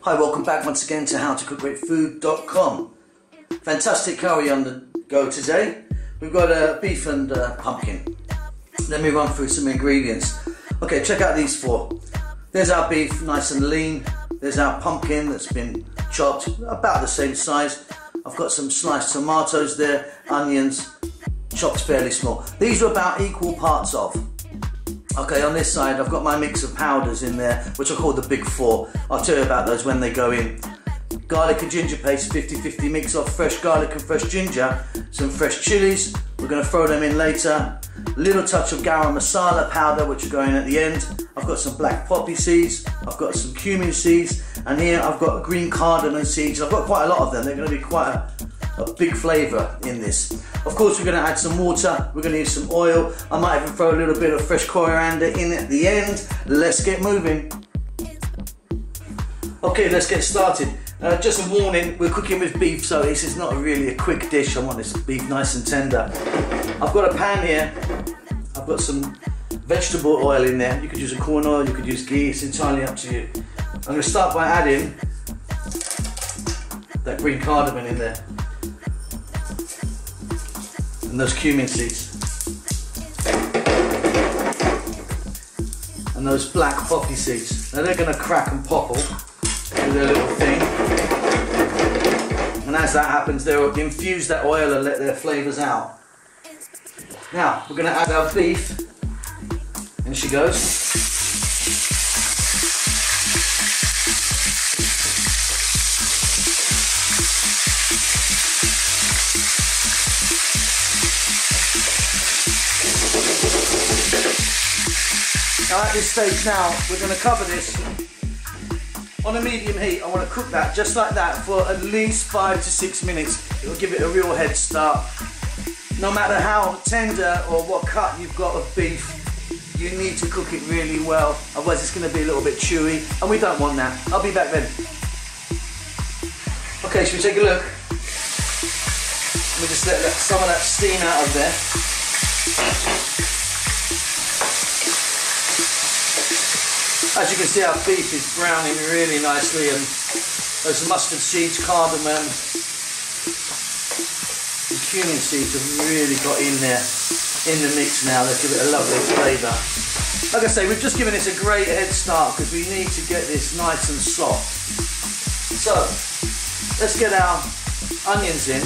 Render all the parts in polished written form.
Hi, welcome back once again to howtocookgreatfood.com. Fantastic curry on the go today. We've got beef and pumpkin. Let me run through some ingredients. Okay, check out these four. There's our beef, nice and lean. There's our pumpkin that's been chopped, about the same size. I've got some sliced tomatoes there, onions, chopped fairly small. These are about equal parts of. Okay, on this side I've got my mix of powders in there, which I call the big four. I'll tell you about those when they go in. Garlic and ginger paste, 50-50 mix of fresh garlic and fresh ginger. Some fresh chilies, we're going to throw them in later. A little touch of garam masala powder, which are going at the end. I've got some black poppy seeds, I've got some cumin seeds, and here I've got green cardamom seeds. I've got quite a lot of them. They're going to be quite a big flavour in this. Of course, we're going to add some water, we're going to use some oil. I might even throw a little bit of fresh coriander in at the end. Let's get moving. Okay, let's get started. Just a warning, we're cooking with beef, so this is not really a quick dish. I want this beef nice and tender. I've got a pan here, I've got some vegetable oil in there. You could use a corn oil, you could use ghee, it's entirely up to you. I'm going to start by adding that green cardamom in there. And those cumin seeds. And those black poppy seeds. Now they're going to crack and popple, do their little thing. And as that happens, they'll infuse that oil and let their flavours out. Now, we're going to add our beef. In she goes. Now at this stage now, we're going to cover this on a medium heat. I want to cook that just like that for at least 5 to 6 minutes. It will give it a real head start. No matter how tender or what cut you've got of beef, you need to cook it really well, otherwise it's going to be a little bit chewy, and we don't want that. I'll be back then. Okay, should we take a look? Let me just let some of that steam out of there. As you can see, our beef is browning really nicely, and those mustard seeds, cardamom, and cumin seeds have really got in there, in the mix now. They give it a lovely flavour. Like I say, we've just given this a great head start because we need to get this nice and soft. So, let's get our onions in.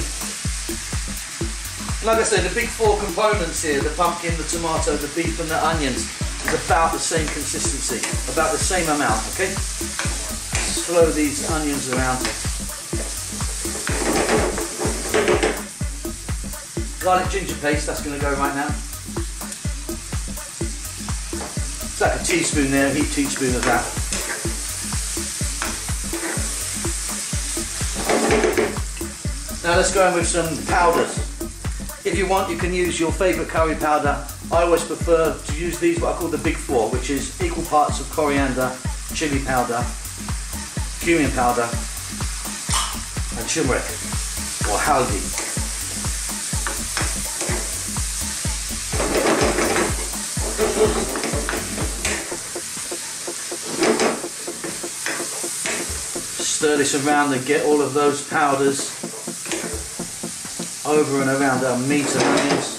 Like I say, the big four components here, the pumpkin, the tomato, the beef and the onions, is about the same consistency, about the same amount, okay? Throw these onions around. Garlic ginger paste, that's going to go right now. It's like a teaspoon there, a heaped teaspoon of that. Now let's go in with some powders. If you want, you can use your favourite curry powder. I always prefer to use these, what I call the big four, which is equal parts of coriander, chili powder, cumin powder, and turmeric, or haldi. Stir this around and get all of those powders over and around our meat and onions.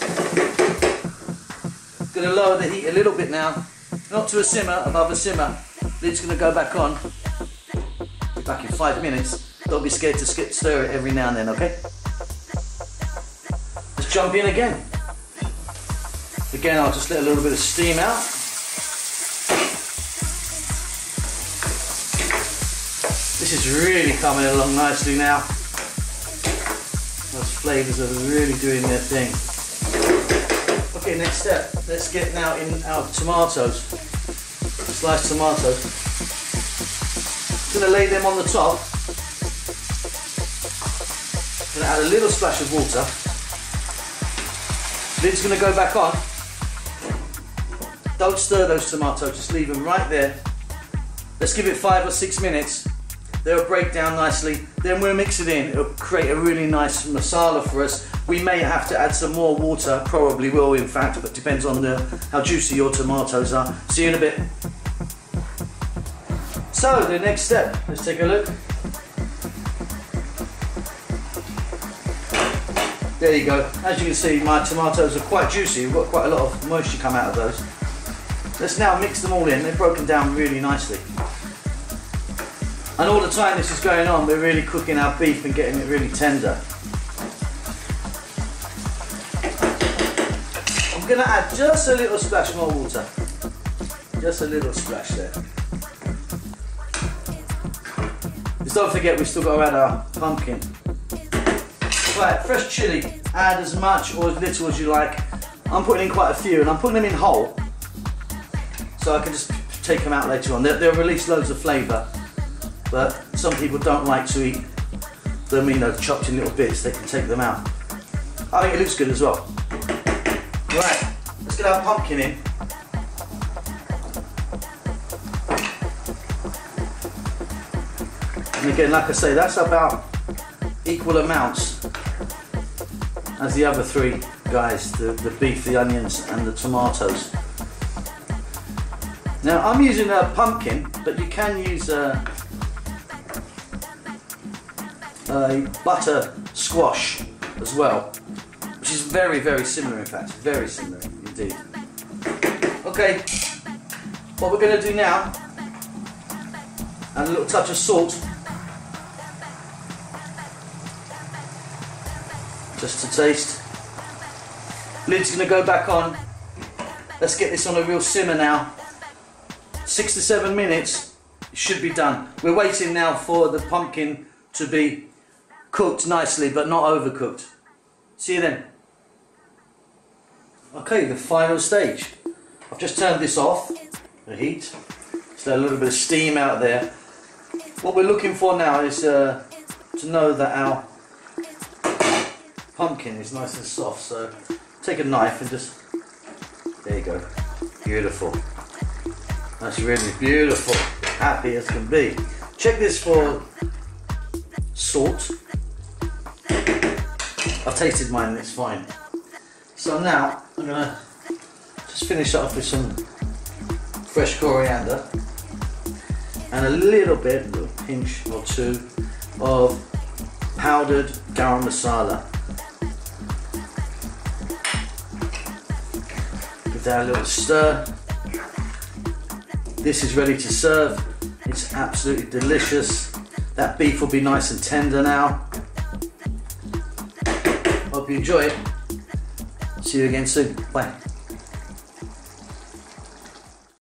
Going to lower the heat a little bit now, not to a simmer, above a simmer. Lid's going to go back on. Be back in 5 minutes. Don't be scared to stir it every now and then, okay? Let's jump in again. Again, I'll just let a little bit of steam out. This is really coming along nicely now. Those flavours are really doing their thing. Okay, next step. Let's get now in our tomatoes. Sliced tomatoes. Going to lay them on the top. Going to add a little splash of water. Lid's going to go back on. Don't stir those tomatoes, just leave them right there. Let's give it 5 or 6 minutes. They'll break down nicely. Then we'll mix it in. It'll create a really nice masala for us. We may have to add some more water, probably will in fact, but depends on how juicy your tomatoes are. See you in a bit. So the next step, let's take a look. There you go. As you can see, my tomatoes are quite juicy. We've got quite a lot of moisture come out of those. Let's now mix them all in. They've broken down really nicely. And all the time this is going on, we're really cooking our beef and getting it really tender. I'm going to add just a little splash more water. Just a little splash there. Just don't forget we've still got to add our pumpkin. Right, fresh chilli, add as much or as little as you like. I'm putting in quite a few and I'm putting them in whole so I can just take them out later on. They'll release loads of flavour, but some people don't like to eat them, you know, chopped in little bits. They can take them out. I think it looks good as well. Right, let's get our pumpkin in. And again, like I say, that's about equal amounts as the other three guys, the beef, the onions and the tomatoes. Now I'm using a pumpkin, but you can use a butter squash as well, which is very, very similar in fact, very similar indeed. Okay, what we're going to do now, add a little touch of salt, just to taste. Lid's going to go back on. Let's get this on a real simmer now. 6 to 7 minutes, it should be done. We're waiting now for the pumpkin to be cooked nicely, but not overcooked. See you then. Okay, the final stage. I've just turned this off, the heat. Just let a little bit of steam out there. What we're looking for now is to know that our pumpkin is nice and soft, so take a knife and just, there you go, beautiful. That's really beautiful, happy as can be. Check this for salt. I've tasted mine and it's fine. So now I'm gonna just finish off with some fresh coriander and a little pinch or two of powdered garam masala. Give that a little stir. This is ready to serve. It's absolutely delicious. That beef will be nice and tender now. Hope you enjoy it. See you again soon. Bye.